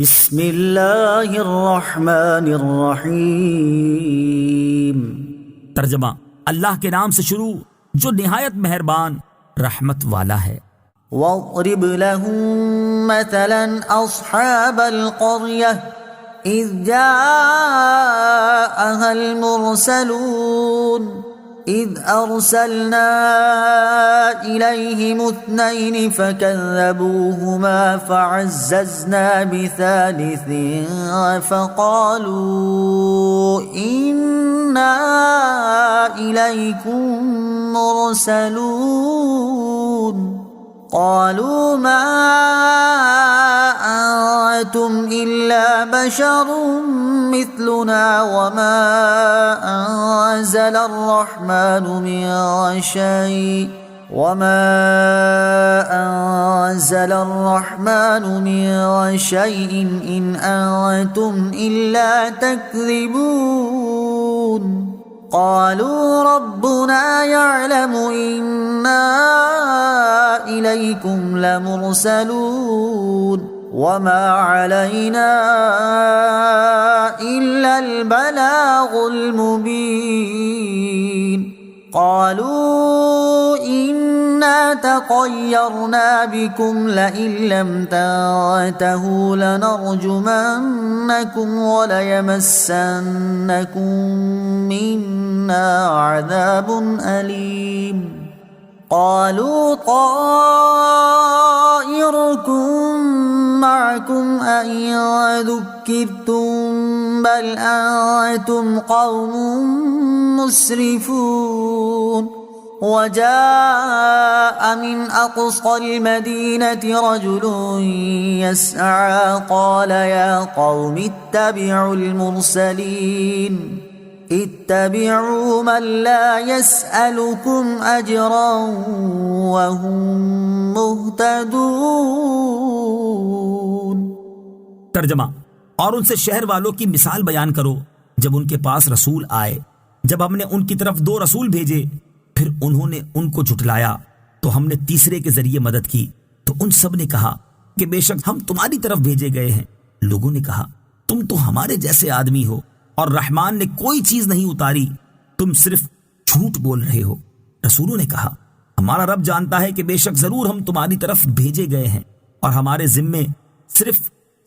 بسم اللہ الرحمن الرحیم۔ ترجمہ، اللہ کے نام سے شروع جو نہایت مہربان رحمت والا ہے۔ وَاضْرِبْ لَهُم مَّثَلًا أَصْحَابَ الْقَرْيَةِ إِذْ جَاءَهَا الْمُرْسَلُونَ إِذْ أَرْسَلْنَا إِلَيْهِمُ اثْنَيْنِ فَكَذَّبُوهُمَا فَعَزَّزْنَا بِثَالِثٍ فَقَالُوا إِنَّا إِلَيْكُمْ مُرْسَلُونَ قالوا ما أنتم إلا بشر مثلنا وما أنزل الرحمن من شيء إن أنتم إلا تكذبون قالوا ربنا يعلم إنا إليكم لمرسلون وما علينا إلا البلاغ المبين قالوا إنا تطيرنا بكم لئن لم تنتهوا لنرجمنكم وليمسنكم منا عذاب أليم قالوا طائركم معكم أئن ذكرتم بل أنتم قوم مسرفون وجاء من أقصى المدينة رجل يسعى قال يا قوم اتبعوا المرسلين اتبعوا من لا يسألكم أجرا وهم مهتدون۔ ترجمہ، اور ان سے شہر والوں کی مثال بیان کرو جب ان کے پاس رسول آئے، جب ہم نے ان کی طرف 2 رسول بھیجے پھر انہوں نے ان کو جھٹلایا تو ہم نے تیسرے کے ذریعے مدد کی تو ان سب نے کہا کہ بے شک ہم تمہاری طرف بھیجے گئے ہیں۔ لوگوں نے کہا تم تو ہمارے جیسے آدمی ہو اور رحمان نے کوئی چیز نہیں اتاری، تم صرف جھوٹ بول رہے ہو۔ رسولوں نے کہا ہمارا رب جانتا ہے کہ بے شک ضرور ہم تمہاری طرف بھیجے گئے ہیں اور ہمارے ذمے صرف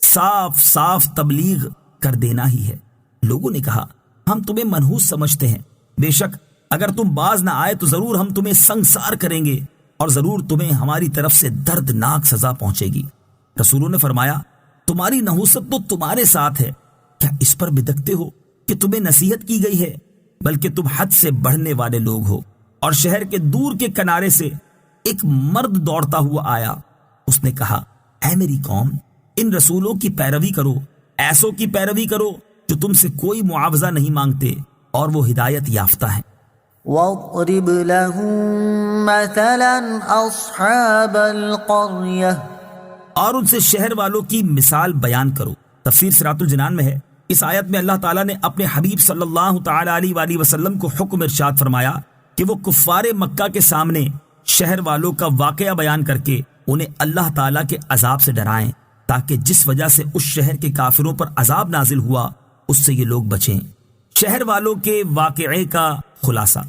صاف صاف تبلیغ کر دینا ہی ہے۔ لوگوں نے کہا ہم تمہیں منحوس سمجھتے ہیں، بے شک اگر تم باز نہ آئے تو ضرور ہم تمہیں سنگسار کریں گے اور ضرور تمہیں ہماری طرف سے دردناک سزا پہنچے گی۔ رسولوں نے فرمایا تمہاری نحوست تو تمہارے ساتھ ہے، کیا اس پر بدکتے ہو کہ تمہیں نصیحت کی گئی ہے؟ بلکہ تم حد سے بڑھنے والے لوگ ہو۔ اور شہر کے دور کے کنارے سے ایک مرد دوڑتا ہوا آیا، اس نے کہا اے میری قوم، ان رسولوں کی پیروی کرو، ایسوں کی پیروی کرو جو تم سے کوئی معاوضہ نہیں مانگتے اور وہ ہدایت یافتہ ہیں۔ وَاضْرِبْ لَهُم مَّثَلًا أَصْحَابَ الْقَرْيَةِ، اور ان سے شہر والوں کی مثال بیان کرو۔ تفسیر صراط الجنان میں ہے، اس آیت میں اللہ تعالیٰ نے اپنے حبیب صلی اللہ تعالی علیہ وآلہ وسلم کو حکم ارشاد فرمایا کہ وہ کفار مکہ کے سامنے شہر والوں کا واقعہ بیان کر کے انہیں اللہ تعالیٰ کے عذاب سے ڈرائیں تاکہ جس وجہ سے اس شہر کے کافروں پر عذاب نازل ہوا اس سے یہ لوگ بچیں۔ شہر والوں کے واقعے کا خلاصہ،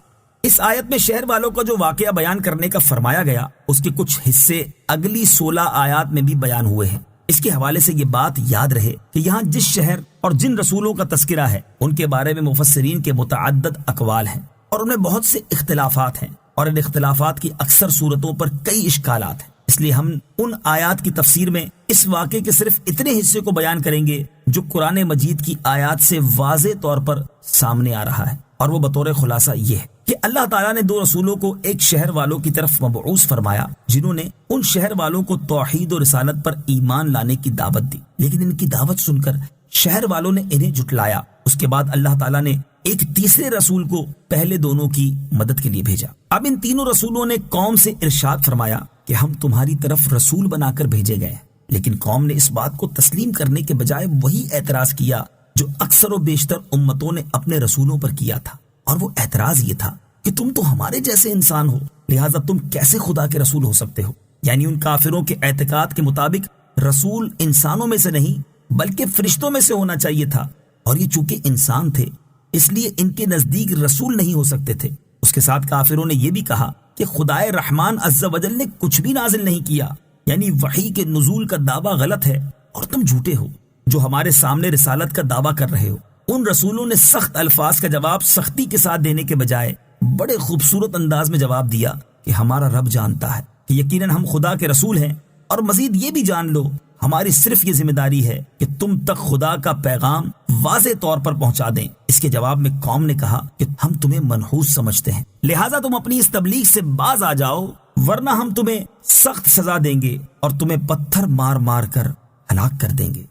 اس آیت میں شہر والوں کا جو واقعہ بیان کرنے کا فرمایا گیا اس کے کچھ حصے اگلی 16 آیات میں بھی بیان ہوئے ہیں۔ اس کے حوالے سے یہ بات یاد رہے کہ یہاں جس شہر اور جن رسولوں کا تذکرہ ہے ان کے بارے میں مفسرین کے متعدد اقوال ہیں اور ان میں بہت سے اختلافات ہیں، اور ان اختلافات کی اکثر صورتوں پر کئی اشکالات ہیں۔ اس لیے ہم ان آیات کی تفسیر میں اس واقعے کے صرف اتنے حصے کو بیان کریں گے جو قرآن مجید کی آیات سے واضح طور پر سامنے آ رہا ہے، اور وہ بطور خلاصہ یہ ہے کہ اللہ تعالیٰ نے 2 رسولوں کو ایک شہر والوں کی طرف مبعوث فرمایا جنہوں نے ان شہر والوں کو توحید و رسالت پر ایمان لانے کی دعوت دی، لیکن ان کی دعوت سن کر شہر والوں نے انہیں جھٹلایا۔ اس کے بعد اللہ تعالیٰ نے ایک تیسرے رسول کو پہلے دونوں کی مدد کے لیے بھیجا۔ اب ان تینوں رسولوں نے قوم سے ارشاد فرمایا کہ ہم تمہاری طرف رسول بنا کر بھیجے گئے، لیکن قوم نے اس بات کو تسلیم کرنے کے بجائے وہی اعتراض کیا جو اکثر و بیشتر امتوں نے اپنے رسولوں پر کیا تھا، اور وہ اعتراض یہ تھا کہ تم تو ہمارے جیسے انسان ہو، لہٰذا تم کیسے خدا کے رسول ہو سکتے ہو؟ یعنی ان کافروں کے اعتقاد کے مطابق رسول انسانوں میں سے نہیں بلکہ فرشتوں میں سے ہونا چاہیے تھا، اور یہ چونکہ انسان تھے اس لیے ان کے نزدیک رسول نہیں ہو سکتے تھے۔ اس کے ساتھ کافروں نے یہ بھی کہا کہ خدائے رحمان عز و جل نے کچھ بھی نازل نہیں کیا، یعنی وحی کے نزول کا دعویٰ غلط ہے اور تم جھوٹے ہو جو ہمارے سامنے رسالت کا دعویٰ کر رہے ہو۔ ان رسولوں نے سخت الفاظ کا جواب سختی کے ساتھ دینے کے بجائے بڑے خوبصورت انداز میں جواب دیا کہ ہمارا رب جانتا ہے کہ یقیناً ہم خدا کے رسول ہیں، اور مزید یہ بھی جان لو ہماری صرف یہ ذمہ داری ہے کہ تم تک خدا کا پیغام واضح طور پر پہنچا دیں۔ اس کے جواب میں قوم نے کہا کہ ہم تمہیں منحوس سمجھتے ہیں، لہٰذا تم اپنی اس تبلیغ سے باز آ جاؤ، ورنہ ہم تمہیں سخت سزا دیں گے اور تمہیں پتھر مار مار کر ہلاک کر دیں گے۔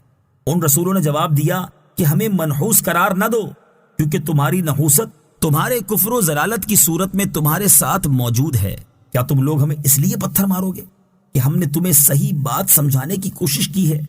ان رسولوں نے جواب دیا کہ ہمیں منحوس قرار نہ دو، کیونکہ تمہاری نحوست تمہارے کفر و ضلالت کی صورت میں تمہارے ساتھ موجود ہے۔ کیا تم لوگ ہمیں اس لیے پتھر مارو گے کہ ہم نے تمہیں صحیح بات سمجھانے کی کوشش کی ہے؟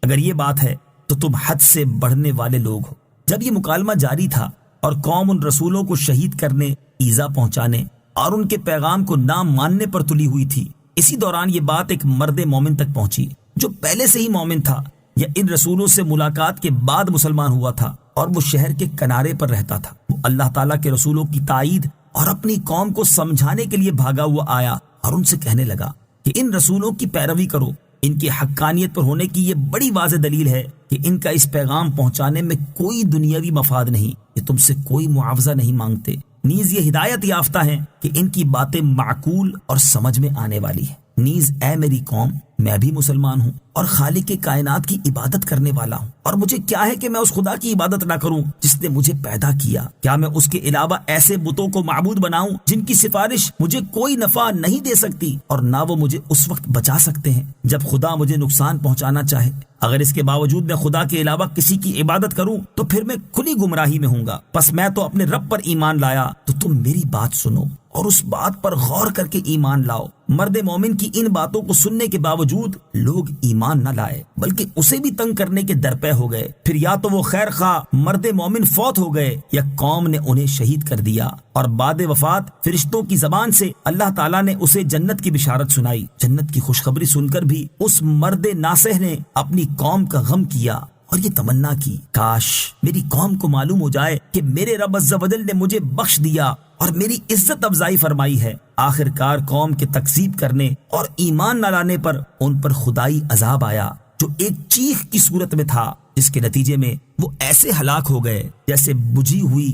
اگر یہ بات ہے تو تم حد سے بڑھنے والے لوگ ہو۔ جب یہ مکالمہ جاری تھا اور قوم ان رسولوں کو شہید کرنے، ایذا پہنچانے اور ان کے پیغام کو نہ ماننے پر تلی ہوئی تھی، اسی دوران یہ بات ایک مرد مومن تک پہنچی جو پہلے سے ہی مومن تھا یا ان رسولوں سے ملاقات کے بعد مسلمان ہوا تھا، اور وہ شہر کے کنارے پر رہتا تھا۔ وہ اللہ تعالیٰ کے رسولوں کی تائید اور اپنی قوم کو سمجھانے کے لیے بھاگا ہوا آیا اور ان سے کہنے لگا کہ ان رسولوں کی پیروی کرو، ان کی حقانیت پر ہونے کی یہ بڑی واضح دلیل ہے کہ ان کا اس پیغام پہنچانے میں کوئی دنیاوی مفاد نہیں، یہ تم سے کوئی معاوضہ نہیں مانگتے، نیز یہ ہدایت یافتہ ہیں کہ ان کی باتیں معقول اور سمجھ میں آنے والی ہیں۔ نیز اے میری قوم، میں بھی مسلمان ہوں اور خالق کائنات کی عبادت کرنے والا ہوں، اور مجھے کیا ہے کہ میں اس خدا کی عبادت نہ کروں جس نے مجھے پیدا کیا؟ کیا میں اس کے علاوہ ایسے بتوں کو معبود بناؤں جن کی سفارش مجھے کوئی نفع نہیں دے سکتی اور نہ وہ مجھے اس وقت بچا سکتے ہیں جب خدا مجھے نقصان پہنچانا چاہے؟ اگر اس کے باوجود میں خدا کے علاوہ کسی کی عبادت کروں تو پھر میں کھلی گمراہی میں ہوں گا۔ پس میں تو اپنے رب پر ایمان لایا، تو تم میری بات سنو اور اس بات پر غور کر کے ایمان لاؤ۔ مرد مومن کی ان باتوں کو سننے کے باوجود لوگ ایمان نہ لائے بلکہ اسے بھی تنگ کرنے کے درپے ہو گئے۔ پھر یا تو وہ خیر خواہ مرد مومن فوت ہو گئے یا قوم نے انہیں شہید کر دیا، اور بعد وفات فرشتوں کی زبان سے اللہ تعالیٰ نے اسے جنت کی بشارت سنائی۔ جنت کی خوشخبری سن کر بھی اس مرد ناصح نے اپنی قوم کا غم کیا اور یہ تمنا کی، کاش میری قوم کو معلوم ہو جائے کہ میرے رب عز و جل نے مجھے بخش دیا اور میری عزت افزائی فرمائی ہے۔ آخر کار قوم کے تکذیب کرنے اور ایمان نہ لانے پر ان پر خدائی عذاب آیا جو ایک چیخ کی صورت میں تھا، جس کے نتیجے میں وہ ایسے ہلاک ہو گئے جیسے بجھی ہوئی